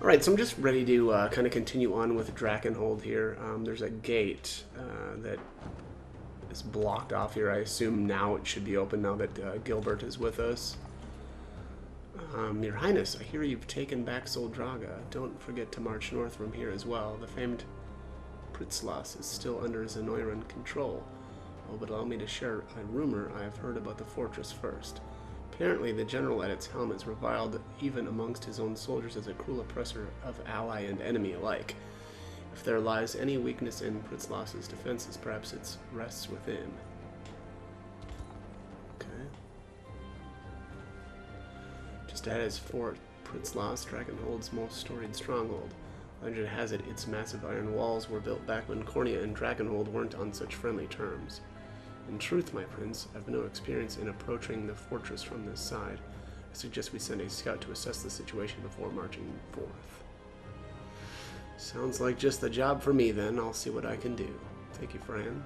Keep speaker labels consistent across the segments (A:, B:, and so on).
A: Alright, so I'm just ready to kind of continue on with Drakenhold here. There's a gate that is blocked off here. I assume now it should be open now that Gilbert is with us. Your Highness, I hear you've taken back Soldraga. Don't forget to march north from here as well. The famed Pritzlas is still under Zenoiran control. Oh, but allow me to share a rumor I have heard about the fortress first. Apparently, the general at its helm is reviled even amongst his own soldiers as a cruel oppressor of ally and enemy alike. If there lies any weakness in Pritzlas's defenses, perhaps it rests within. Okay. Just ahead is Fort Pritzlas, Drakenhold's most storied stronghold. Legend has it its massive iron walls were built back when Cornea and Drakenhold weren't on such friendly terms. In truth, my prince, I've no experience in approaching the fortress from this side. I suggest we send a scout to assess the situation before marching forth. Sounds like just the job for me then. I'll see what I can do. Thank you, Fran.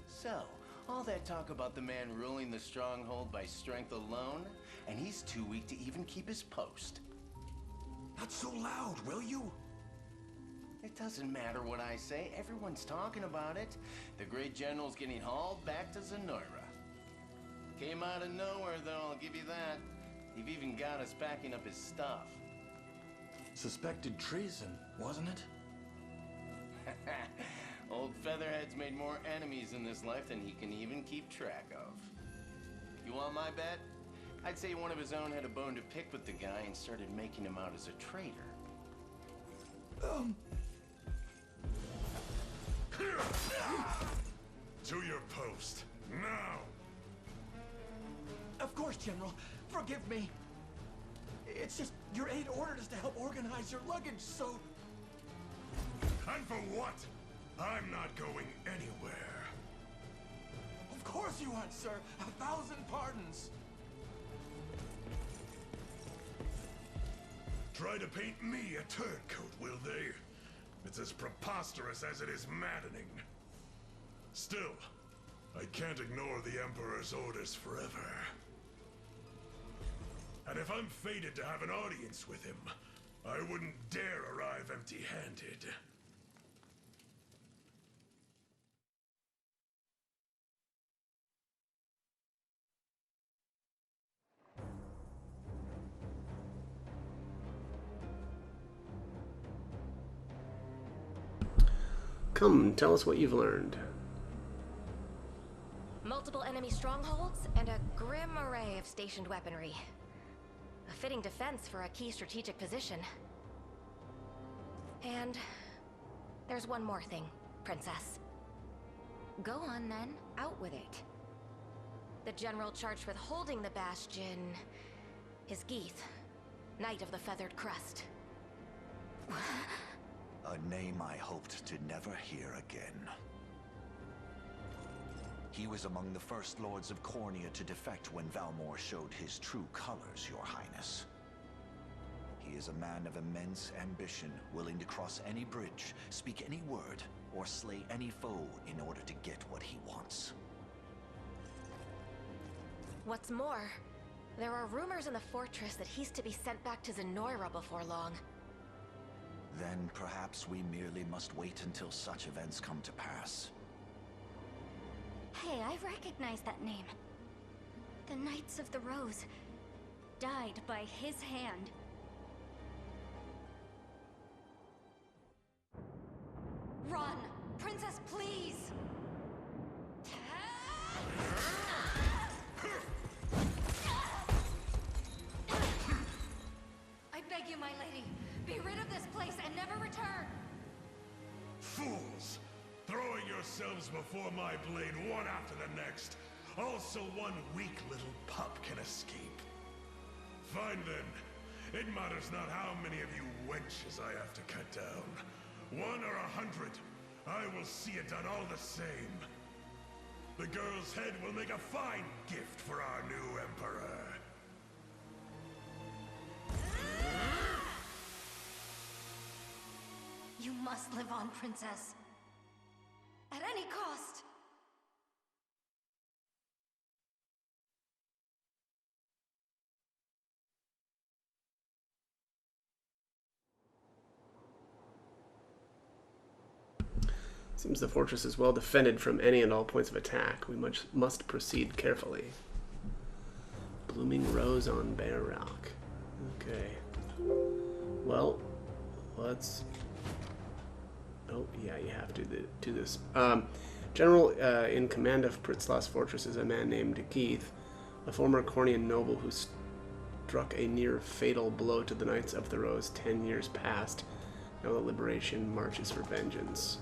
B: So, all that talk about the man ruling the stronghold by strength alone, and he's too weak to even keep his post.
C: Not so loud, will you?
B: It doesn't matter what I say, everyone's talking about it. The great general's getting hauled back to Zenoira. Came out of nowhere though, I'll give you that. You've even got us backing up his stuff.
C: Suspected treason, wasn't it?
B: Old Featherhead's made more enemies in this life than he can even keep track of. You want my bet? I'd say one of his own had a bone to pick with the guy and started making him out as a traitor.
D: To your post, now!
C: Of course, General. Forgive me. It's just your aide ordered us to help organize your luggage, so...
D: And for what? I'm not going anywhere.
C: Of course you aren't, sir. 1,000 pardons.
D: Try to paint me a turncoat, will they? It's as preposterous as it is maddening. Still, I can't ignore the Emperor's orders forever. And if I'm fated to have an audience with him, I wouldn't dare arrive empty-handed.
A: Come, tell us what you've learned.
E: Multiple enemy strongholds and a grim array of stationed weaponry. A fitting defense for a key strategic position. And there's one more thing, Princess. Go on then, out with it. The general charged with holding the bastion is Geeth, Knight of the Feathered Crest.
F: A name I hoped to never hear again. He was among the first lords of Cornea to defect when Valmor showed his true colors, Your Highness. He is a man of immense ambition, willing to cross any bridge, speak any word, or slay any foe in order to get what he wants.
E: What's more, there are rumors in the fortress that he's to be sent back to Zenoira before long.
F: Then perhaps we merely must wait until such events come to pass.
G: Hey, I recognize that name. The Knights of the Rose died by his hand. Run! Princess, please! I beg you, my lady, be rid of this place and never return!
D: Fools! Throwing yourselves before my blade one after the next. Also one weak little pup can escape. Fine then. It matters not how many of you wenches I have to cut down. 1 or 100. I will see it done all the same. The girl's head will make a fine gift for our new emperor.
G: You must live on, Princess. At any cost!
A: Seems the fortress is well defended from any and all points of attack. We must proceed carefully. Blooming rose on bare rock. Okay. Well, let's... Oh, yeah, you have to do this. General in command of Pritzla's fortress is a man named Keith, a former Cornian noble who struck a near-fatal blow to the Knights of the Rose 10 years past. Now the liberation marches for vengeance.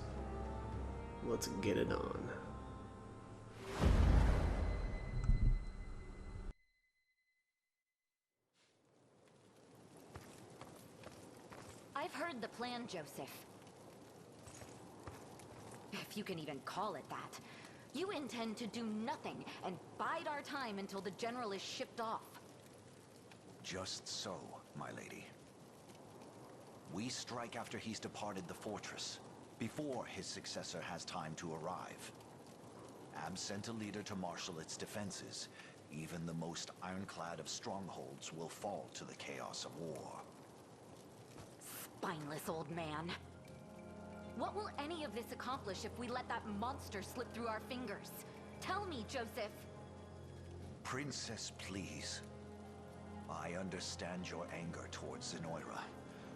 A: Let's get it on.
E: I've heard the plan, Joseph. If you can even call it that. You intend to do nothing and bide our time until the general is shipped off.
F: Just so, my lady. We strike after he's departed the fortress, before his successor has time to arrive. Ab sent a leader to marshal its defenses. Even the most ironclad of strongholds will fall to the chaos of war.
E: Spineless old man. What will any of this accomplish if we let that monster slip through our fingers? Tell me, Joseph.
F: Princess, please. I understand your anger towards Zenoira,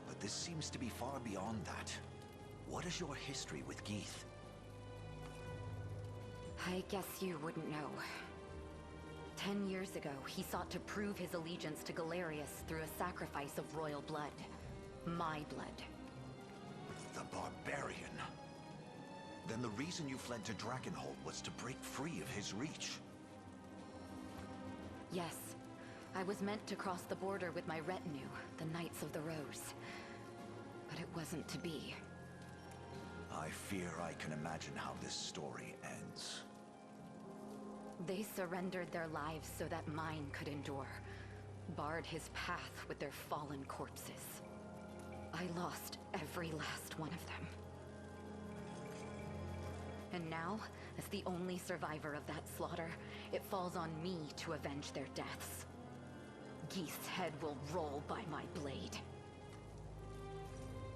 F: but this seems to be far beyond that. What is your history with Geith?
E: I guess you wouldn't know. 10 years ago, he sought to prove his allegiance to Galerius through a sacrifice of royal blood. My blood.
F: The barbarian. Then the reason you fled to Drakenhold was to break free of his reach.
E: Yes. I was meant to cross the border with my retinue, the Knights of the Rose. But it wasn't to be.
F: I fear I can imagine how this story ends.
E: They surrendered their lives so that mine could endure. Barred his path with their fallen corpses. I lost every last one of them. And now, as the only survivor of that slaughter, it falls on me to avenge their deaths. Geith's head will roll by my blade.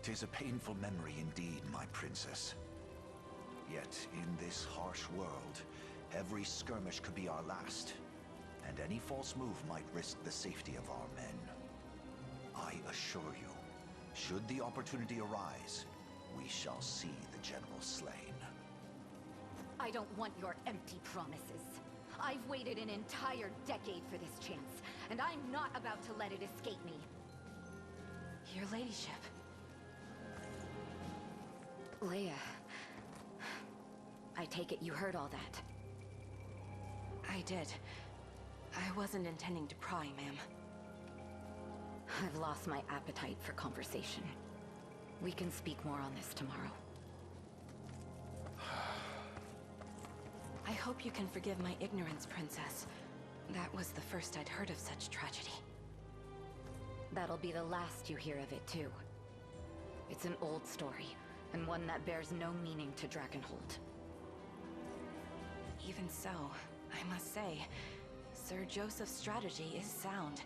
F: 'Tis a painful memory indeed, my princess. Yet, in this harsh world, every skirmish could be our last, and any false move might risk the safety of our men. I assure you, should the opportunity arise, we shall see the general slain.
E: I don't want your empty promises. I've waited an entire decade for this chance, and I'm not about to let it escape me.
H: Your ladyship.
E: Leia, I take it you heard all that.
H: I did. I wasn't intending to pry, ma'am.
E: I've lost my appetite for conversation. We can speak more on this tomorrow.
H: I hope you can forgive my ignorance, Princess. That was the first I'd heard of such tragedy.
E: That'll be the last you hear of it, too. It's an old story, and one that bears no meaning to Drakenhold.
H: Even so, I must say, Sir Joseph's strategy is sound.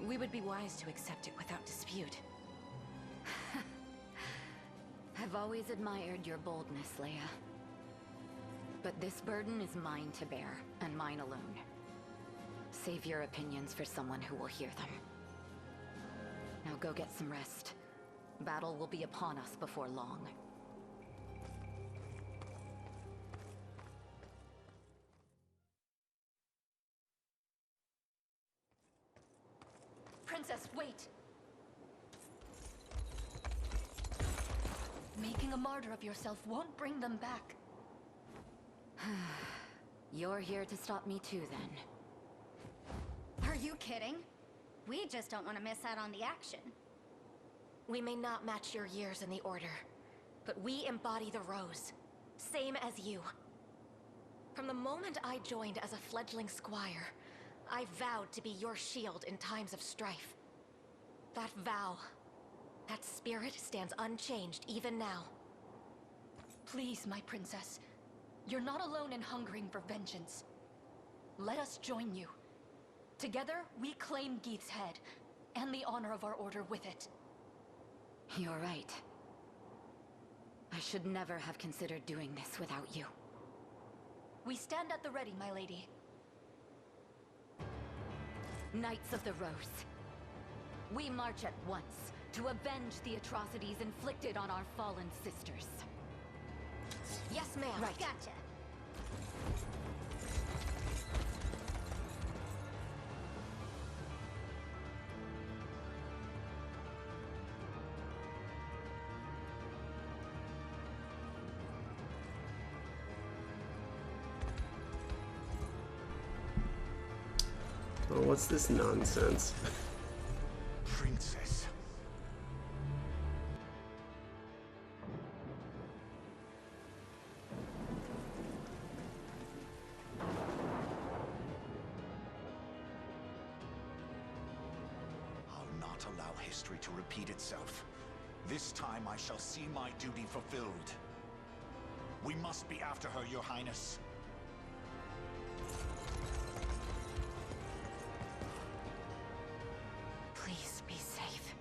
H: We would be wise to accept it without dispute.
E: I've always admired your boldness, Leia. But this burden is mine to bear, and mine alone. Save your opinions for someone who will hear them. Now go get some rest. Battle will be upon us before long. Princess, wait!
G: Making a martyr of yourself won't bring them back.
E: You're here to stop me too, then.
G: Are you kidding? We just don't want to miss out on the action.
E: We may not match your years in the Order, but we embody the Rose. Same as you. From the moment I joined as a fledgling squire, I vowed to be your shield in times of strife. That vow, that spirit stands unchanged even now.
G: Please, my princess, You're not alone in hungering for vengeance. Let us join you. Together, we claim Geeth's head, and the honor of our order with it.
H: You're right. I should never have considered doing this without you.
G: We stand at the ready, my lady.
E: Knights of the Rose. We march at once to avenge the atrocities inflicted on our fallen sisters.
G: Yes, ma'am.
E: Right.
G: Gotcha.
A: Oh, what's this nonsense?
F: Princess. I'll not allow history to repeat itself. This time I shall see my duty fulfilled. We must be after her, Your Highness.
H: Please be safe.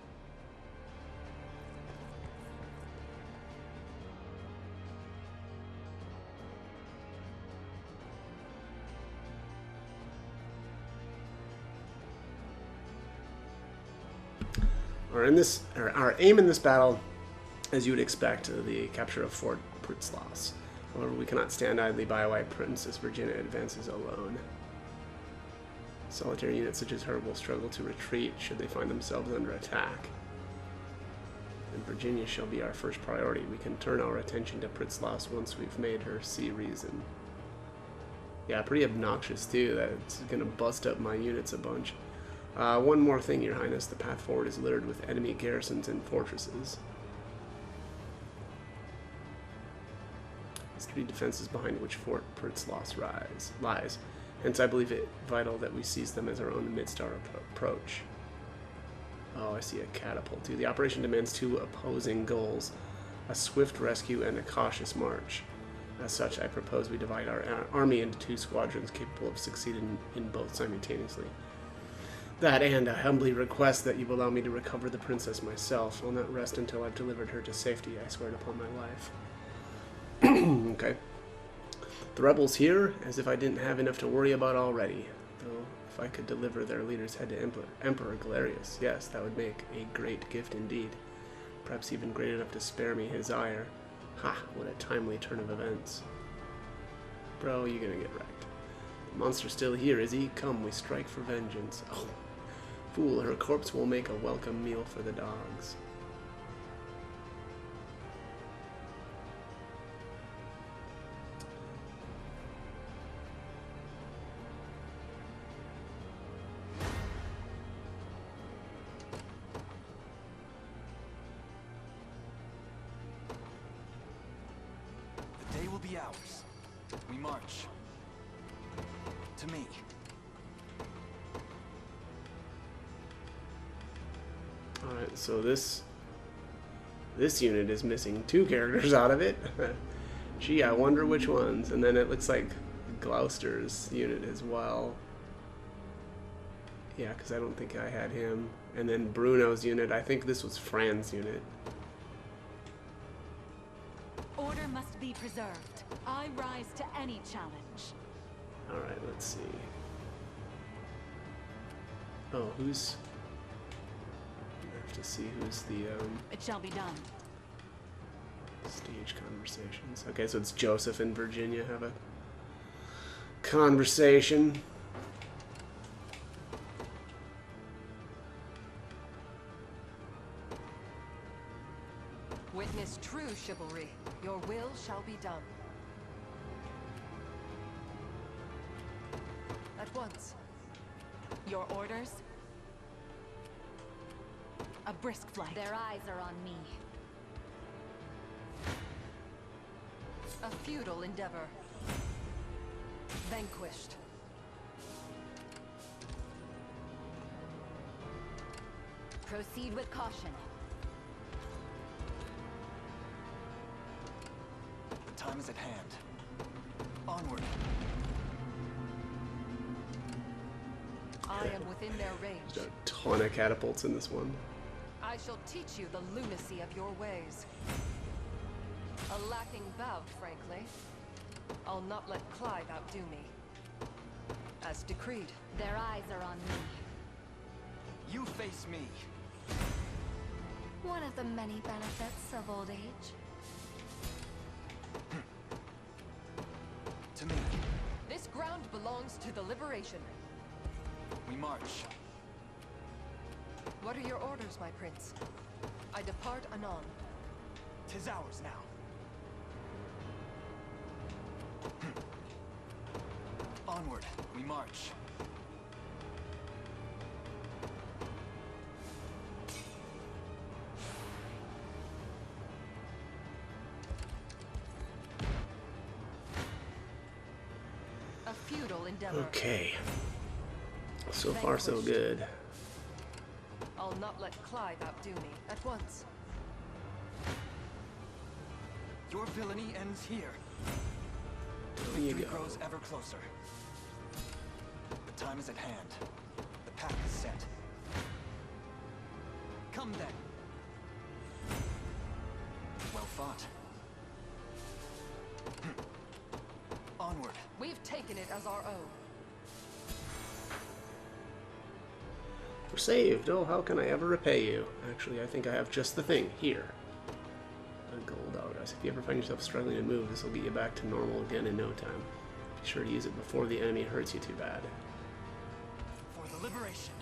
A: Our aim in this battle, as you would expect, the capture of Fort Pritzlos. However, we cannot stand idly by while Princess Virginia advances alone. Solitary units such as her will struggle to retreat should they find themselves under attack. And Virginia shall be our first priority. We can turn our attention to Pritzlos once we've made her see reason. Yeah, pretty obnoxious too. That's gonna bust up my units a bunch. One more thing, Your Highness. The path forward is littered with enemy garrisons and fortresses. Sturdy defenses behind which Fort Pritzlos lies. Hence, I believe it vital that we seize them as our own amidst our approach. Oh, I see a catapult too. The operation demands two opposing goals: a swift rescue and a cautious march. As such, I propose we divide our army into two squadrons capable of succeeding in both simultaneously. That, and I humbly request that you allow me to recover the princess myself. I'll not rest until I've delivered her to safety, I swear it upon my life. Okay. The rebels here, as if I didn't have enough to worry about already. Though, if I could deliver their leader's head to Emperor Galerius, yes, that would make a great gift indeed. Perhaps even great enough to spare me his ire. Ha, what a timely turn of events. Bro, you're gonna get wrecked. The monster's still here, is he? Come, we strike for vengeance. Oh, fool, her corpse will make a welcome meal for the dogs.
C: The day will be ours. We march. To me.
A: Alright, so this unit is missing two characters out of it. Gee, I wonder which ones. And then it looks like Gloucester's unit as well. Yeah, because I don't think I had him. And then Bruno's unit, I think this was Fran's unit.
I: Order must be preserved. I rise to any challenge.
A: Alright, let's see. Oh, who's... I have to see who's the,
I: It shall be done.
A: stage conversations. Okay, so it's Joseph and Virginia have a conversation.
J: Witness true chivalry. Your will shall be done. At once.
I: Your orders? A brisk flight.
E: Their eyes are on me.
J: A futile endeavor. Vanquished.
E: Proceed with caution.
C: The time is at hand. Onward.
J: I am within their range.
A: There's a ton of catapults in this one.
J: I shall teach you the lunacy of your ways. A lacking bout, frankly. I'll not let Clive outdo me. As decreed.
I: Their eyes are on me.
C: You face me.
E: One of the many benefits of old age.
C: To me.
J: This ground belongs to the Liberation.
C: We march.
J: What are your orders, my prince? I depart anon.
C: 'Tis ours now. Onward, we march.
J: A futile endeavor.
A: Okay. So far, so good.
J: I'll not let Clive outdo me. At once.
C: Your villainy ends here.
A: There you
C: Victory
A: go.
C: grows ever closer. The time is at hand. The path is set. Come then. Well fought. Onward.
J: We've taken it as our own.
A: We're saved. Oh, how can I ever repay you? Actually, I think I have just the thing here. A gold hourglass. If you ever find yourself struggling to move, this will get you back to normal again in no time. Be sure to use it before the enemy hurts you too bad.
C: For the liberation.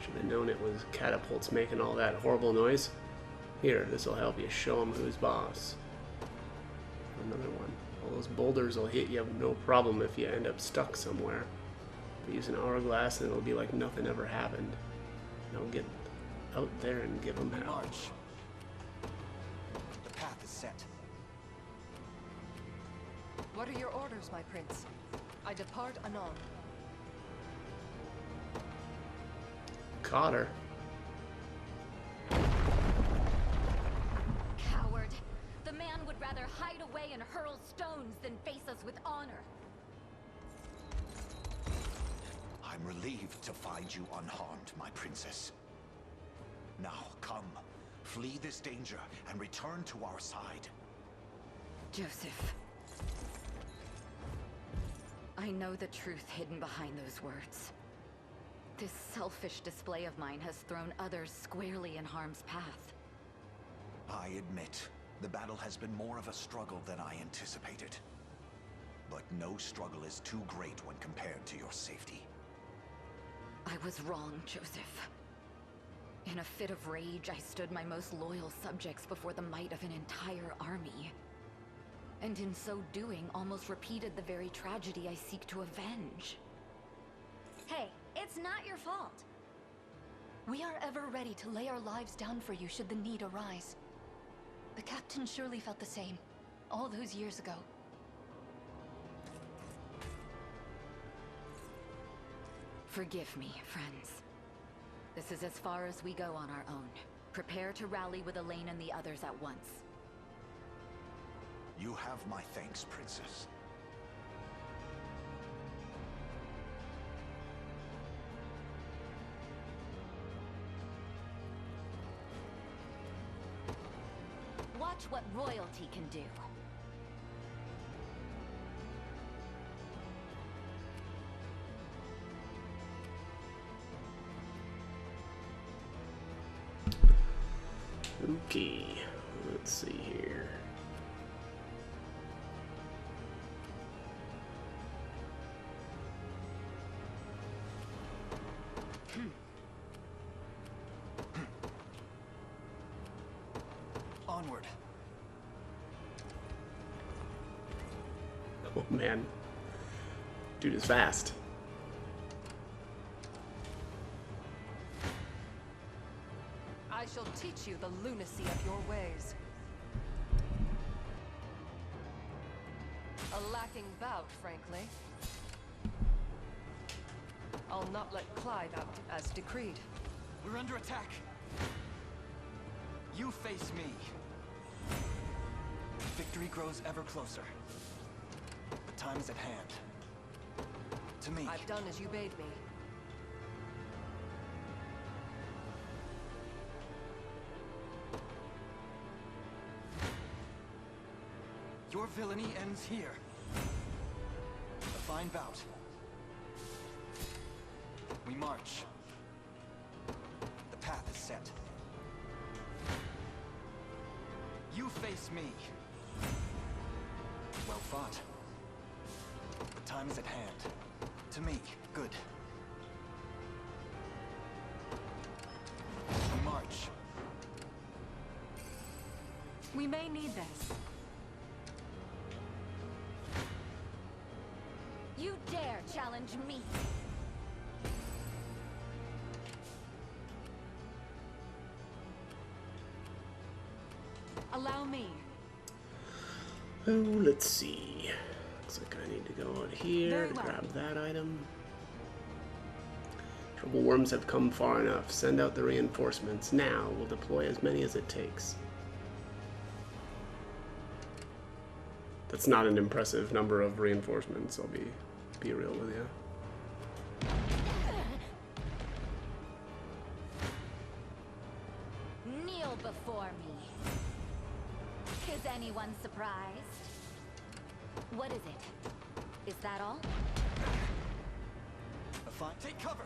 A: Should have known it was catapults making all that horrible noise. Here, this will help you. Show them who's boss. Another one. All those boulders will hit you no problem if you end up stuck somewhere. But use an hourglass and it'll be like nothing ever happened. Now get out there and give them hell.
C: March. The path is set.
J: What are your orders, my prince? I depart anon.
A: Caught her.
I: Coward. The man would rather hide away and hurl stones than face us with honor.
F: I'm relieved to find you unharmed, my princess. Now, come. Flee this danger and return to our side.
H: Joseph. I know the truth hidden behind those words. This selfish display of mine has thrown others squarely in harm's path.
F: I admit, the battle has been more of a struggle than I anticipated. But no struggle is too great when compared to your safety.
H: I was wrong, Joseph. In a fit of rage, I stood my most loyal subjects before the might of an entire army. And in so doing, almost repeated the very tragedy I seek to avenge.
E: Hey, it's not your fault.
G: We are ever ready to lay our lives down for you should the need arise. The captain surely felt the same, all those years ago.
H: Forgive me, friends. This is as far as we go on our own. Prepare to rally with Elaine and the others at once.
F: You have my thanks, princess.
I: Watch what royalty can do.
A: Okay, let's see here.
C: Onward.
A: Oh man, dude is fast.
J: I shall teach you the lunacy of your ways. A lacking bout, frankly. I'll not let Clive out as decreed.
C: We're under attack. You face me. Victory grows ever closer. The time is at hand. To me.
J: I've done as you bade me.
C: Your villainy ends here. A fine bout. We march. The path is set. You face me. Well fought. The time is at hand. To me, good. We march.
I: We may need this.
H: You dare challenge me?
I: Allow me.
A: Oh, let's see. Looks like I need to go out here
I: Very
A: to
I: well.
A: grab that item. Trouble worms have come far enough. Send out the reinforcements. Now we'll deploy as many as it takes. That's not an impressive number of reinforcements, I'll be real with you.
H: Kneel before me. Is anyone surprised? What is it? Is that all?
C: A fine. Take cover.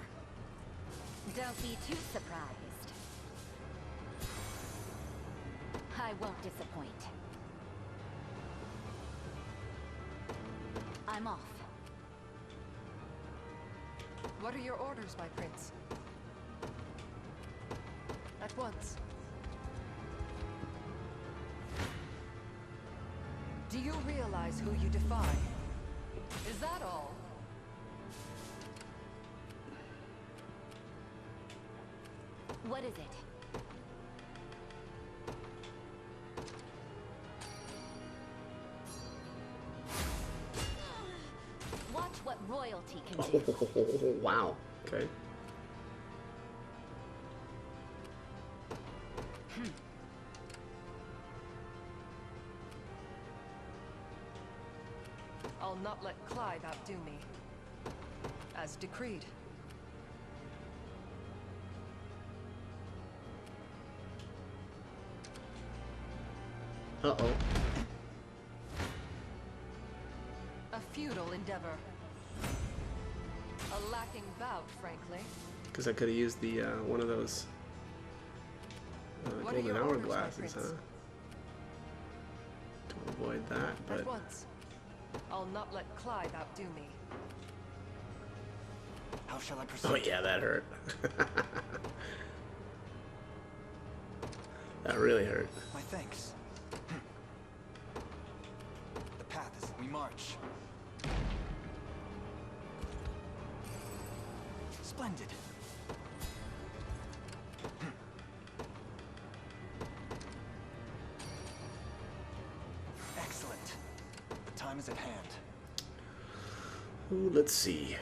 H: Don't be too surprised. I won't disappoint. I'm off.
J: What are your orders, my prince? At once. Do you realize who you defy? Is that all?
H: What is it? Watch what royalty can do.
A: Oh, wow. Okay.
J: I'll not let Clive outdo me. As decreed.
A: Uh-oh.
J: A futile endeavor. A lacking bout, frankly.
A: Because I could have used the one of those
J: What are
A: golden
J: your orders, my
A: hourglasses, huh?
J: prince?
A: To avoid that, but
J: At once. I'll not let Clive outdo me.
C: How shall I proceed?
A: oh yeah, that hurt. That really hurt.
C: My thanks. The path is... We march. Splendid. Excellent. The time is at hand.
A: Ooh, let's see.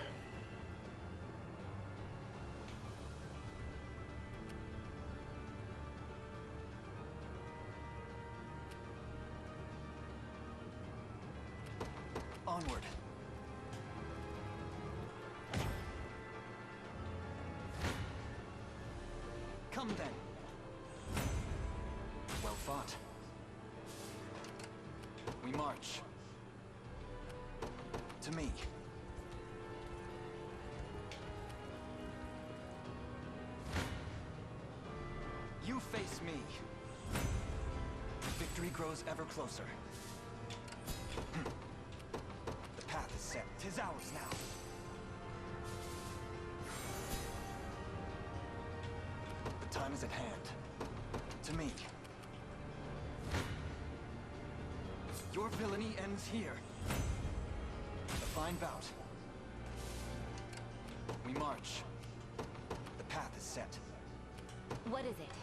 C: Onward. Come then. Well fought. We march. To me. You face me. Victory grows ever closer. The path is set. 'Tis ours now. The time is at hand. To me. Your villainy ends here. A fine bout. We march. The path is set.
H: What is it?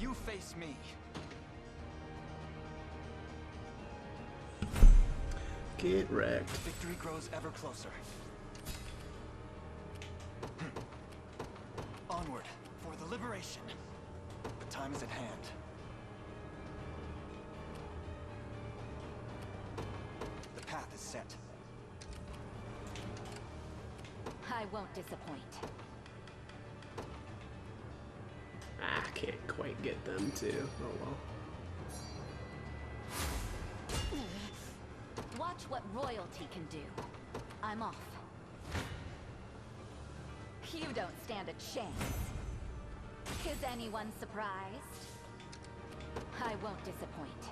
C: You face me.
A: Get wrecked.
C: Victory grows ever closer. Onward for the liberation. The time is at hand. The path is set.
H: I won't disappoint.
A: Ah, can't quite get them to. Oh well.
H: Watch what royalty can do. I'm off. You don't stand a chance. Is anyone surprised? I won't disappoint.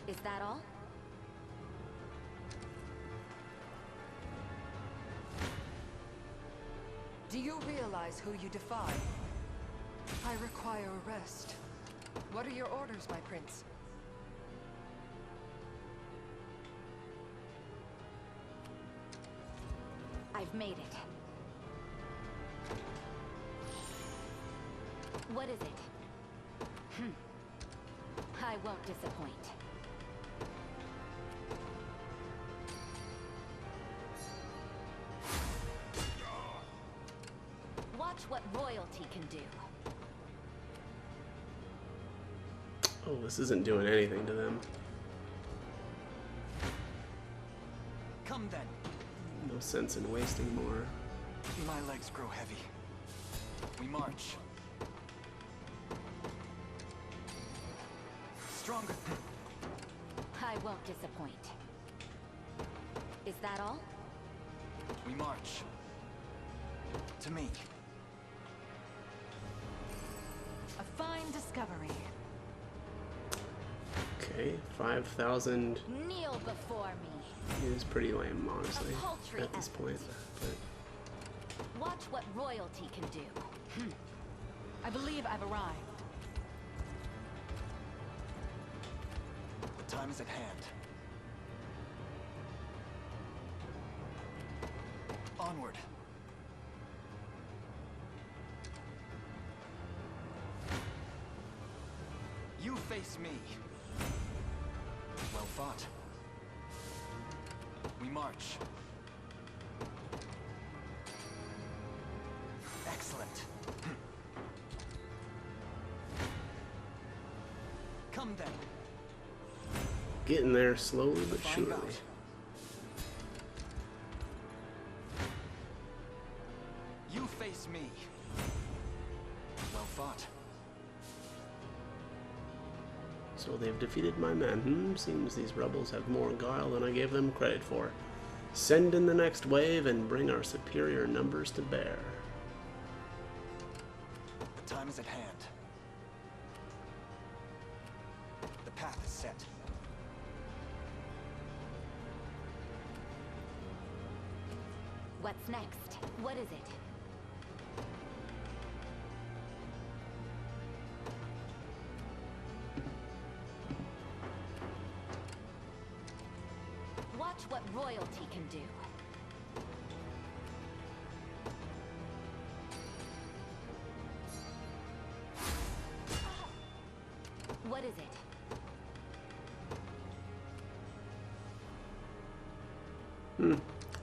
H: Is that all?
J: Do you realize who you defy? I require a rest. What are your orders, my prince?
H: I've made it. What is it? I won't disappoint. Watch what royalty can do.
A: Oh, this isn't doing anything to them.
C: Come then.
A: No sense in wasting more.
C: My legs grow heavy. We march. Stronger.
H: I won't disappoint. Is that all?
C: We march. To me.
I: A fine discovery.
A: Okay, 5,000
H: Kneel before me.
A: is pretty lame, honestly,
H: A paltry
A: at this point. But
H: Watch what royalty can do.
I: I believe I've arrived.
C: The time is at hand. Onward. You face me. Well fought. We march. Excellent. Come then.
A: getting there slowly but
C: Find
A: surely.
C: out. You face me. Well fought.
A: So they've defeated my men. Seems these rebels have more guile than I gave them credit for. Send in the next wave and bring our superior numbers to bear.
C: The time is at hand. The path is set.
H: What's next? What is it? Watch what royalty can do. What is it?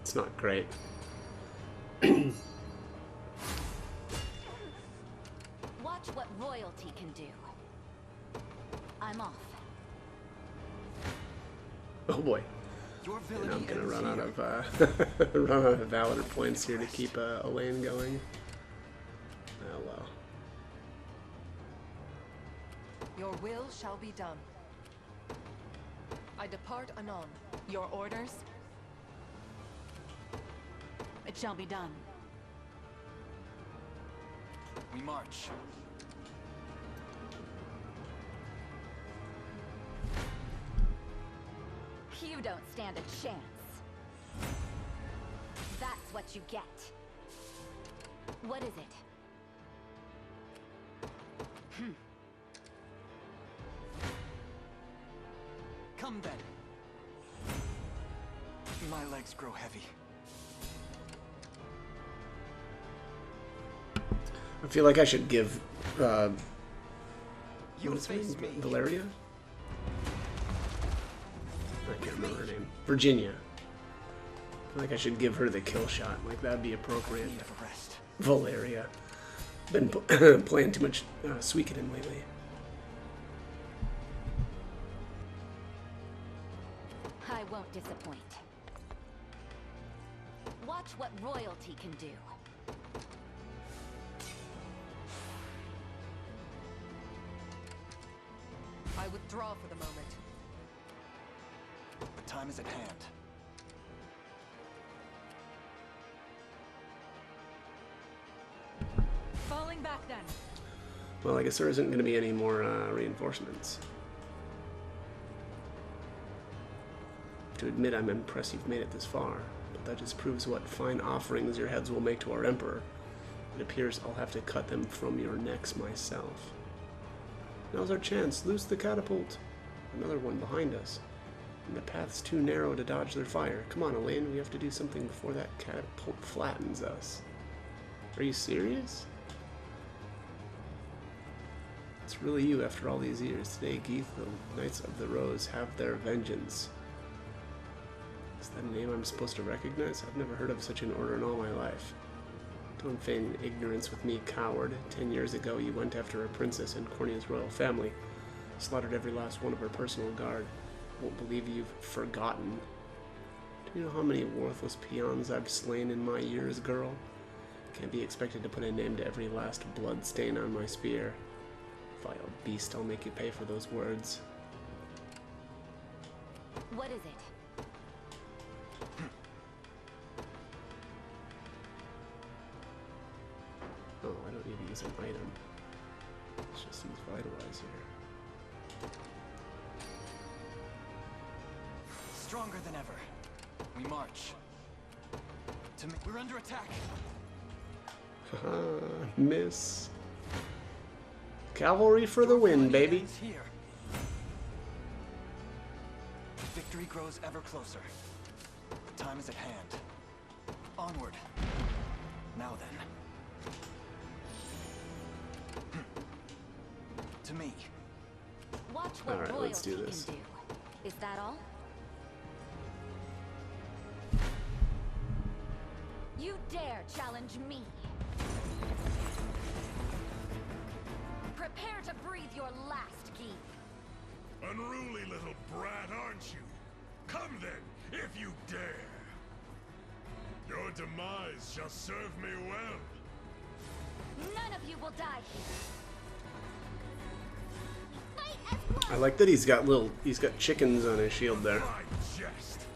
A: It's not great.
H: Watch what royalty can do. I'm off.
A: Oh boy.
C: Your
A: And
C: villainy
A: I'm gonna
C: ends
A: run out
C: here.
A: of run out of valor points here to keep a lane going. Oh well.
J: Your will shall be done. I depart anon.
I: Your orders? It shall be done.
C: We march.
H: You don't stand a chance. That's what you get. What is it?
C: Come then. My legs grow heavy.
A: I feel like I should give
C: You
A: what is her
C: face
A: name?
C: me.
A: Valeria? I can't remember her name. Virginia. feel like I should give her the kill shot. Like, that'd be appropriate.
C: Need of a rest.
A: Valeria. Been playing too much Suikoden lately.
H: I won't disappoint. Watch what royalty can do.
J: I withdraw for the moment.
C: The time is at hand.
I: Falling back then.
A: Well, I guess there isn't going to be any more reinforcements. To admit, I'm impressed you've made it this far, but that just proves what fine offerings your heads will make to our Emperor. It appears I'll have to cut them from your necks myself. Now's our chance. Loose the catapult. Another one behind us. And the path's too narrow to dodge their fire. Come on, Elaine. We have to do something before that catapult flattens us. Are you serious? It's really you after all these years. Today, Geith, the Knights of the Rose, have their vengeance. Is that a name I'm supposed to recognize? I've never heard of such an order in all my life. Don't feign ignorance with me, coward. 10 years ago, you went after a princess in Cornea's royal family. Slaughtered every last one of her personal guard. Won't believe you've forgotten. Do you know how many worthless peons I've slain in my years, girl? Can't be expected to put a name to every last blood stain on my spear. Vile beast, I'll make you pay for those words.
H: What is it?
A: Oh, I don't need to use an item. Let's just use Vitalize here.
C: Stronger than ever. We march. We're under attack.
A: Haha, miss. Cavalry for the win, baby.
C: Here. Victory grows ever closer. The time is at hand. Onward. Now then. To me.
H: Watch what
A: All right,
H: royalty
A: let's do this.
H: can do. Is that all? You dare challenge me? Prepare to breathe your last, Geith.
D: Unruly little brat, aren't you? Come then, if you dare. Your demise shall serve me well.
H: None of you will die here.
A: I like that he's got chickens on his shield there.
D: My jest.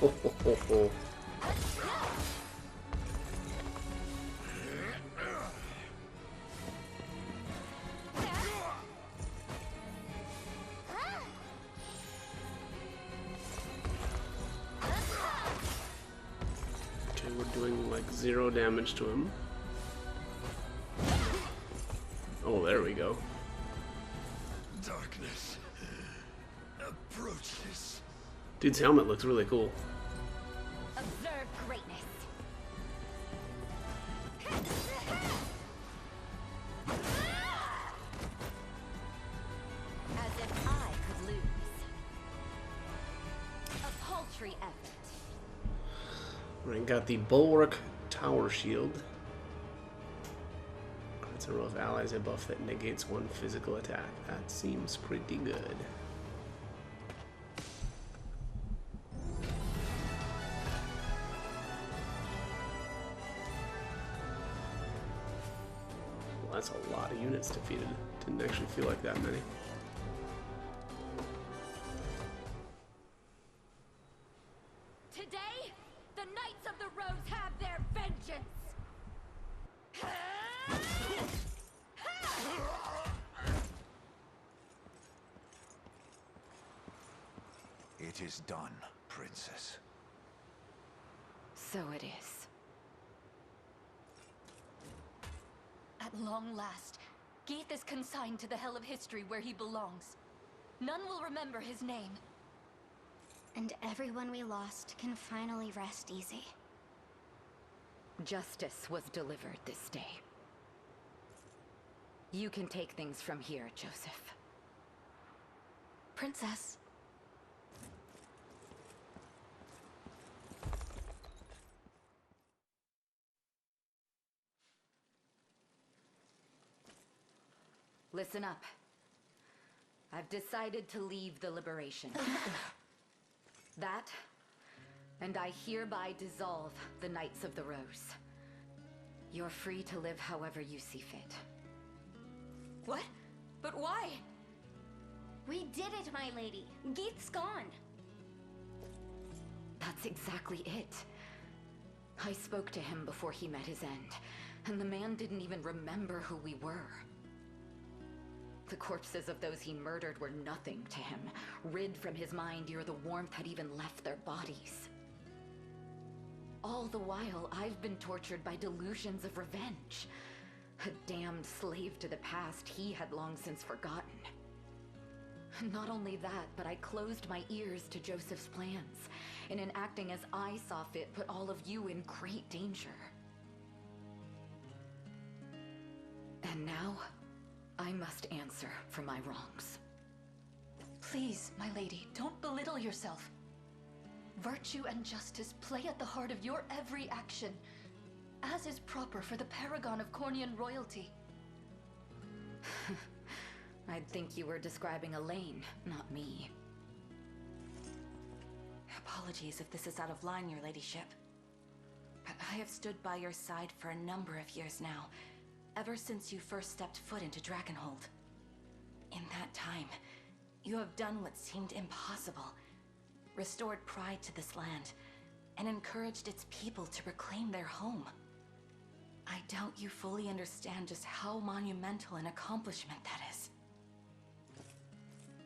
A: Ho, ho, ho, ho. Okay, we're doing like 0 damage to him. Oh, there we go.
D: Darkness approaches.
A: Dude's helmet looks really cool.
H: Observe greatness. As if I could lose. A paltry effort.
A: Right, got the Bulwark Tower Shield. Grants a row of allies a buff that negates one physical attack. That seems pretty good. Well, that's a lot of units defeated. Didn't actually feel like that many.
H: Today, the Knights of the Rose have their vengeance!
F: It is done, Princess.
H: So it is.
G: At long last, Geith is consigned to the hell of history where he belongs. None will remember his name.
E: And everyone we lost can finally rest easy.
H: Justice was delivered this day. You can take things from here, Joseph.
E: Princess.
H: Listen up. I've decided to leave the Liberation. That, and I hereby dissolve the Knights of the Rose. You're free to live however you see fit.
E: What? But why?
K: We did it, my lady. Geeth's gone.
H: That's exactly it. I spoke to him before he met his end, and the man didn't even remember who we were. The corpses of those he murdered were nothing to him, rid from his mind ere the warmth had even left their bodies. All the while, I've been tortured by delusions of revenge. A damned slave to the past he had long since forgotten. Not only that, but I closed my ears to Joseph's plans, and in acting as I saw fit, put all of you in great danger. And now, I must answer for my wrongs.
G: Please, my lady, don't belittle yourself. Virtue and justice play at the heart of your every action, as is proper for the paragon of Cornian royalty.
H: I'd think you were describing Elaine, not me.
L: Apologies if this is out of line, your ladyship. But I have stood by your side for a number of years now, ever since you first stepped foot into Dragonhold. In that time, you have done what seemed impossible, restored pride to this land, and encouraged its people to reclaim their home. I doubt you fully understand just how monumental an accomplishment that is.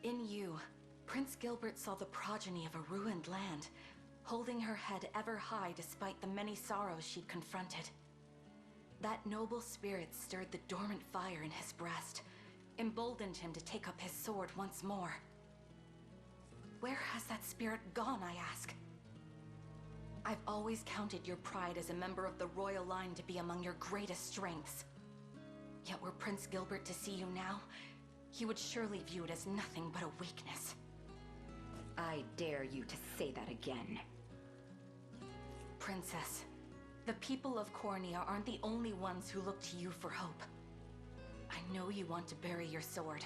L: In you, Prince Gilbert saw the progeny of a ruined land, holding her head ever high despite the many sorrows she'd confronted. That noble spirit stirred the dormant fire in his breast, emboldened him to take up his sword once more. Where has that spirit gone, I ask? I've always counted your pride as a member of the royal line to be among your greatest strengths. Yet were Prince Gilbert to see you now, he would surely view it as nothing but a weakness.
H: I dare you to say that again.
L: Princess, the people of Cornia aren't the only ones who look to you for hope. I know you want to bury your sword,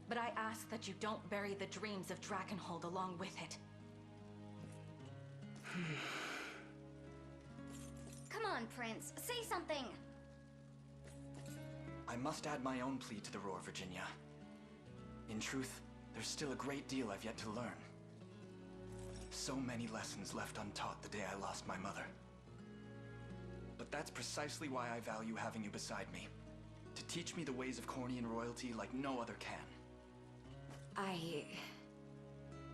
L: but I ask that you don't bury the dreams of Dragonhold along with it.
K: Come on, Prince. Say something.
C: I must add my own plea to the roar, Virginia. In truth, there's still a great deal I've yet to learn. So many lessons left untaught the day I lost my mother. But that's precisely why I value having you beside me. To teach me the ways of Cornian royalty like no other can.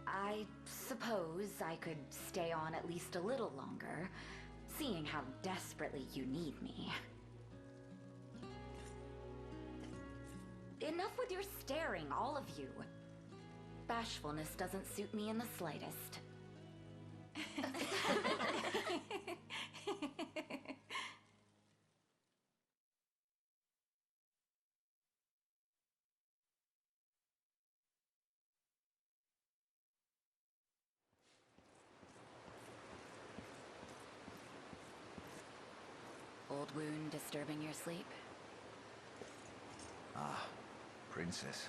H: I suppose I could stay on at least a little longer, seeing how desperately you need me. Enough with your staring, all of you. Bashfulness doesn't suit me in the slightest. Old wound disturbing your sleep?
F: Ah, Princess.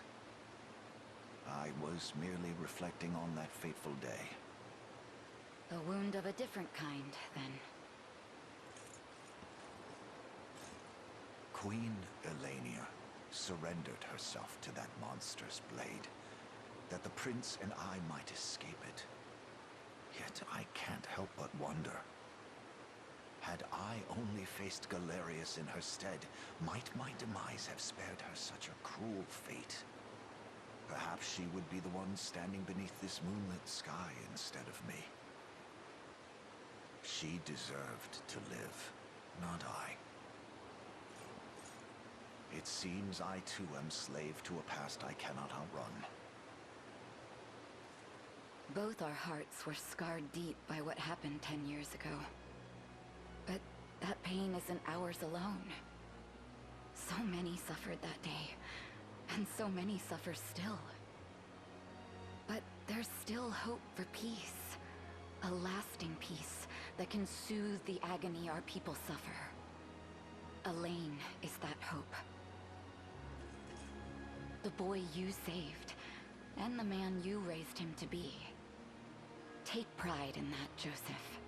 F: I was merely reflecting on that fateful day.
H: A wound of a different kind, then.
F: Queen Elenia surrendered herself to that monstrous blade, that the prince and I might escape it. Yet I can't help but wonder. Had I only faced Galerius in her stead, might my demise have spared her such a cruel fate? Perhaps she would be the one standing beneath this moonlit sky instead of me. She deserved to live, not I. It seems I too am slave to a past I cannot outrun.
H: Both our hearts were scarred deep by what happened 10 years ago. But that pain isn't ours alone. So many suffered that day, and so many suffer still. But there's still hope for peace. A lasting peace that can soothe the agony our people suffer. Elaine is that hope. The boy you saved, and the man you raised him to be. Take pride in that, Joseph.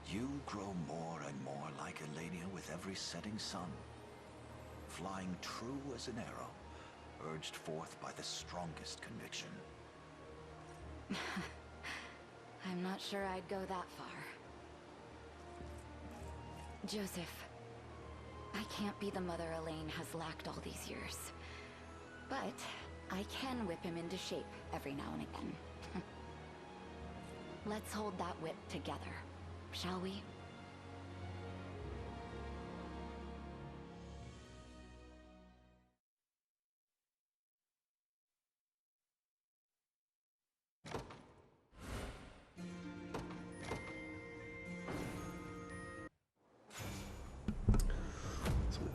F: You grow more and more like Elenia with every setting sun. Flying true as an arrow, urged forth by the strongest conviction.
H: I'm not sure I'd go that far. Joseph, I can't be the mother Elaine has lacked all these years. But I can whip him into shape every now and again. Let's hold that whip together, shall we?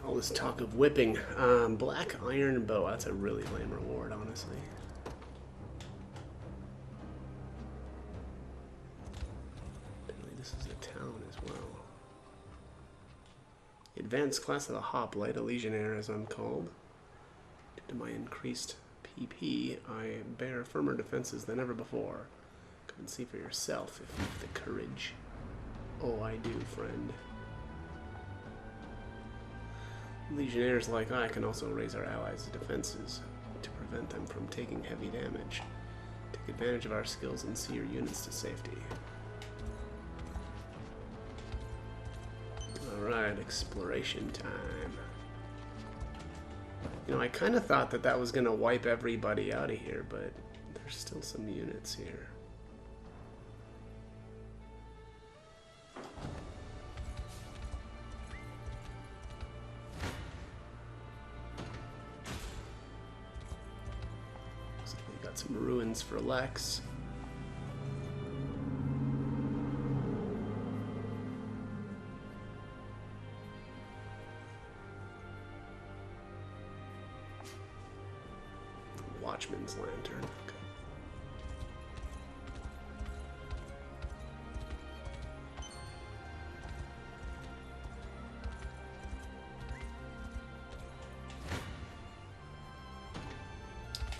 A: All this talk of whipping. Black iron bow. That's a really lame reward, honestly. Apparently this is a town as well. Advanced class of the Hoplite, a legionnaire as I'm called. Due to my increased PP, I bear firmer defenses than ever before. Come and see for yourself if you've the courage. Oh, I do, friend. Legionnaires like I can also raise our allies' defenses to prevent them from taking heavy damage. Take advantage of our skills and see your units to safety. Alright, exploration time. You know, I kind of thought that that was going to wipe everybody out of here, but there's still some units here. Some ruins for Lex. Watchman's lantern. Okay.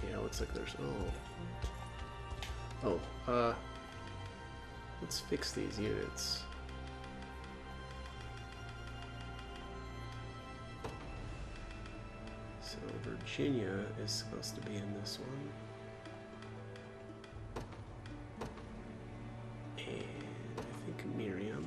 A: Yeah, looks like there's let's fix these units. So Virginia is supposed to be in this one. And I think Miriam.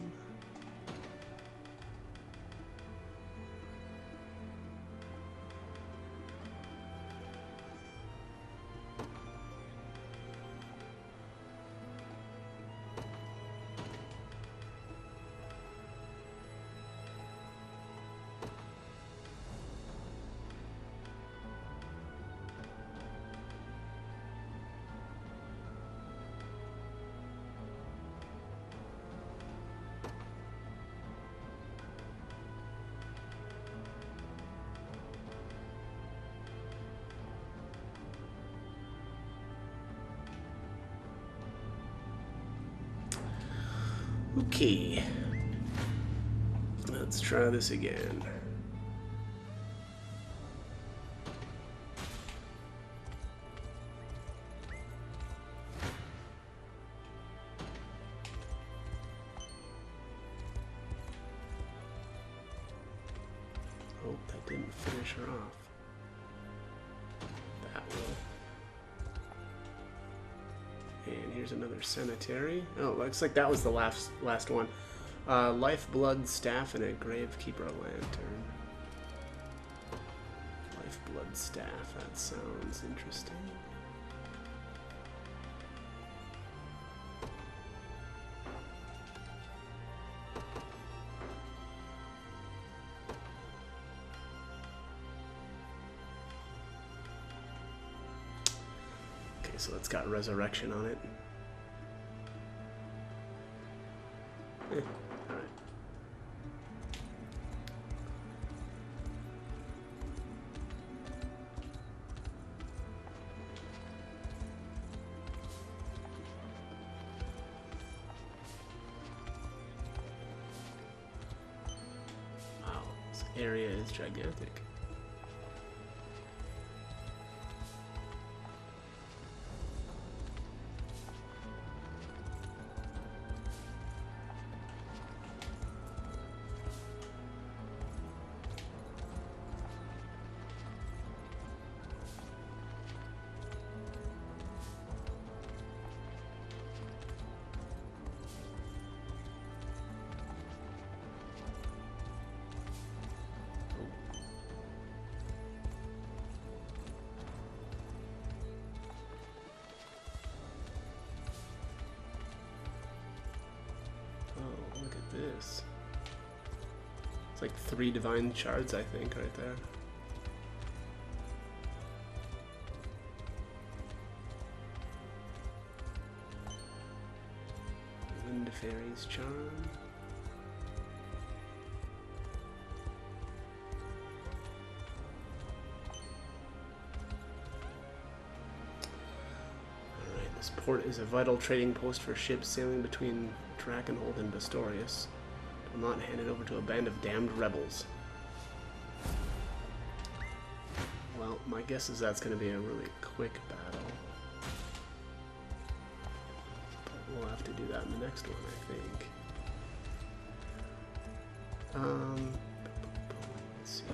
A: Okay, let's try this again. Oh, that didn't finish her off. That will. And here's another cemetery. Oh, looks like that was the last one. Lifeblood staff and a gravekeeper lantern. Lifeblood staff, that sounds interesting. Okay, so it's got resurrection on it. Alright. area is gigantic. This. It's like 3 divine shards, I think, right there. Wind Fairy's Charm. Alright, this port is a vital trading post for ships sailing between Drakenhold and Bastorius. Will not hand it over to a band of damned rebels. Well, my guess is that's going to be a really quick battle. But we'll have to do that in the next one, I think. Let's see.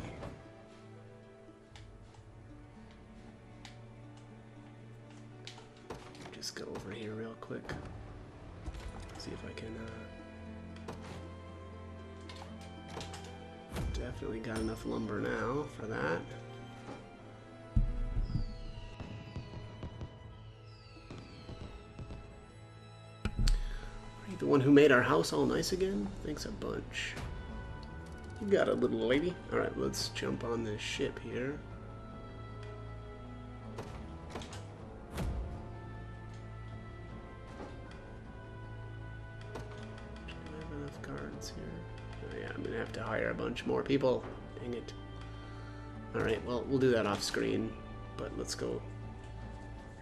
A: Just go over here real quick. See if I can, definitely got enough lumber now for that. Are you the one who made our house all nice again? Thanks a bunch. You got it, little lady. Alright, let's jump on this ship here. To hire a bunch more people. Dang it. Alright, well, we'll do that off screen, but let's go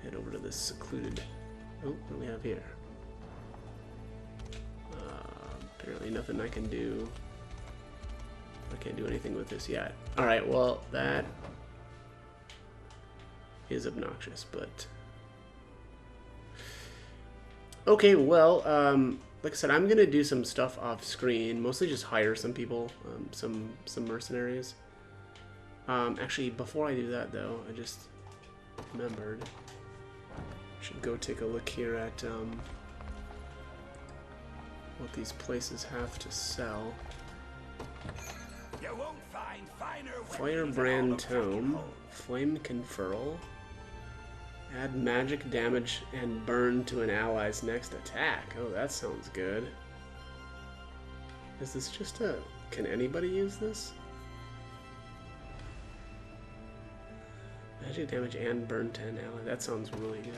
A: head over to this secluded... Oh, what do we have here? Apparently nothing I can do. I can't do anything with this yet. Alright, well, that is obnoxious, but... Okay, well, like I said, I'm gonna do some stuff off screen, mostly just hire some people, some mercenaries. Actually, before I do that though, I just remembered I should go take a look here at what these places have to sell.
F: You won't find finer
A: Firebrand Tome, Flame Conferral. Add magic damage and burn to an ally's next attack. Oh, that sounds good. Is this just a... Can anybody use this? Magic damage and burn to an ally. That sounds really good.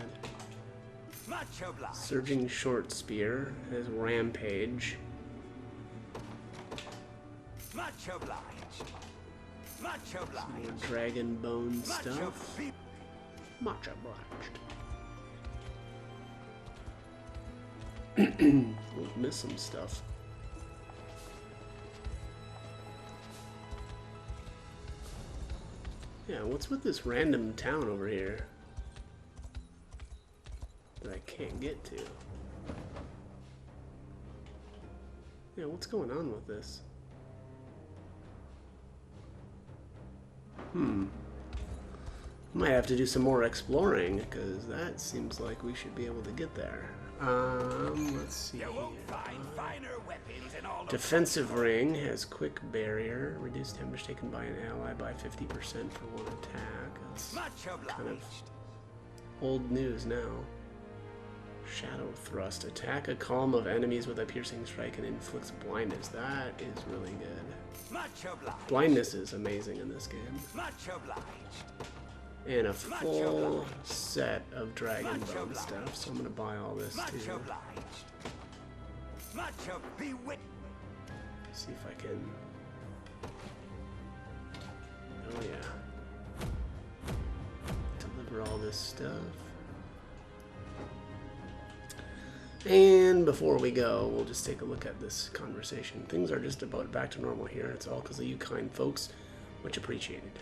F: Much obliged.
A: Surging Short Spear has Rampage.
F: Much obliged. Much obliged.
A: Some more Dragon Bone stuff. Much obliged. We'll miss some stuff. Yeah, what's with this random town over here that I can't get to? Yeah, what's going on with this? Might have to do some more exploring, because that seems like we should be able to get there. Let's see. Defensive Ring has Quick Barrier. Reduced damage taken by an ally by 50% for one attack. That's kind of old news now. Shadow Thrust. Attack a column of enemies with a piercing strike and inflicts blindness. That is really good. Blindness is amazing in this game. And a full set of Dragon Bone stuff, so I'm gonna buy all this too. See if I can... Oh yeah. Deliver all this stuff. And before we go, we'll just take a look at this conversation. Things are just about back to normal here. It's all because of you kind folks. Much appreciated.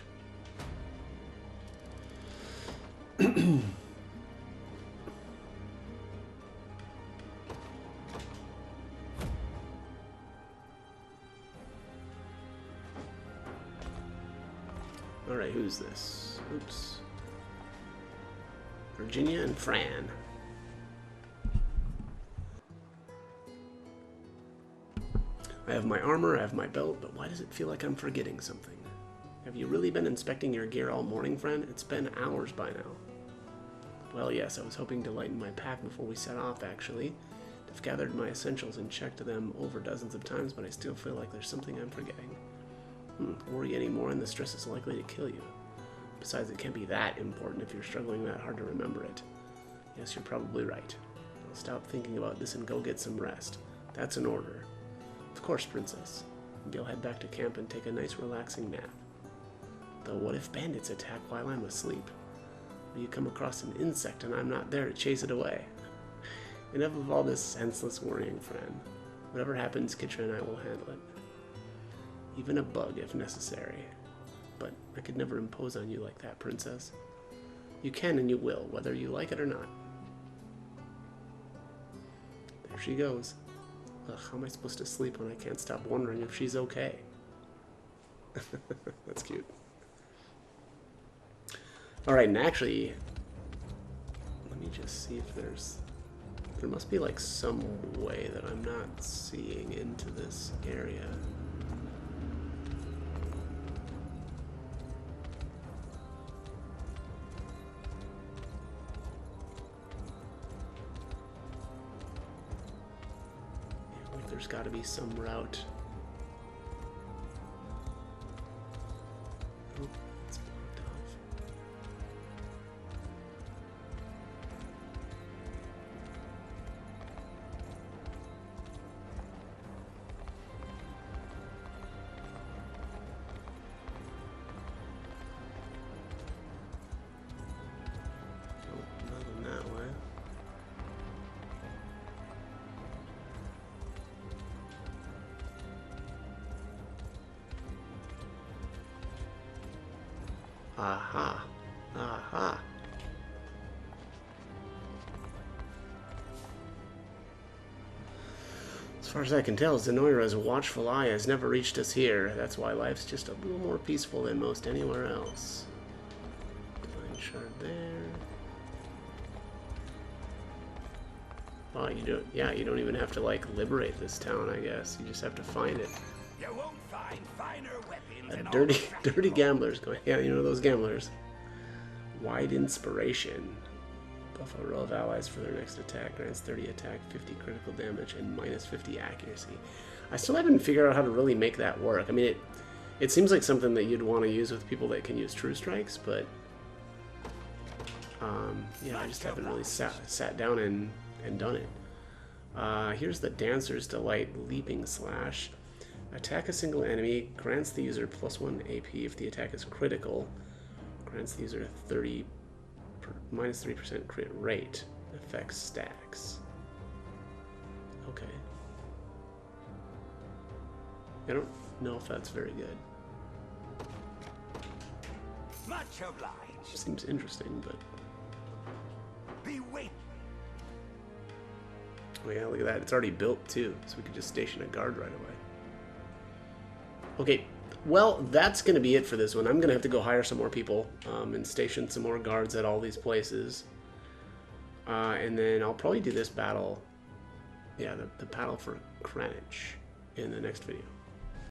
A: Alright, who's this? Oops. Virginia and Fran. I have my armor, I have my belt, but why does it feel like I'm forgetting something? Have you really been inspecting your gear all morning, friend? It's been hours by now. Well, yes, I was hoping to lighten my pack before we set off, actually. I've gathered my essentials and checked them over dozens of times, but I still feel like there's something I'm forgetting. Worry anymore and the stress is likely to kill you. Besides, it can't be that important if you're struggling that hard to remember it. Yes, you're probably right. I'll stop thinking about this and go get some rest. That's an order. Of course, Princess. Maybe I'll head back to camp and take a nice relaxing nap. Though what if bandits attack while I'm asleep? Or you come across an insect and I'm not there to chase it away? Enough of all this senseless worrying, friend. Whatever happens, Kitra and I will handle it. Even a bug if necessary. But I could never impose on you like that, Princess. You can and you will, whether you like it or not. There she goes. Ugh, how am I supposed to sleep when I can't stop wondering if she's okay? That's cute. Alright, and actually, let me just see if there must be like some way that I'm not seeing into this area. There's got to be some route. Oh, it's blocked off. Nope, nothing that way. Aha. Aha. As far as I can tell, Zenoira's watchful eye has never reached us here. That's why life's just a little more peaceful than most anywhere else. Divine shard there. Oh, you don't even have to like liberate this town, I guess. You just have to find it.
F: You won't find finer weapons.
A: Dirty gamblers going. Yeah, you know those gamblers. Wide inspiration. Buff a row of allies for their next attack. Grants 30 attack, 50 critical damage, and minus 50 accuracy. I still haven't figured out how to really make that work. I mean, it seems like something that you'd want to use with people that can use true strikes, but yeah, I just haven't really sat down and done it. Here's the Dancer's Delight Leaping Slash. Attack a single enemy, grants the user +1 AP if the attack is critical. Grants the user minus 3% crit rate. Affects stacks. Okay. I don't know if that's very good.
F: Much obliged.
A: Seems interesting, but... Oh yeah, look at that. It's already built too, so we could just station a guard right away. Okay, well, that's going to be it for this one. I'm going to have to go hire some more people and station some more guards at all these places. And then I'll probably do this battle, yeah, the battle for Greenwich in the next video.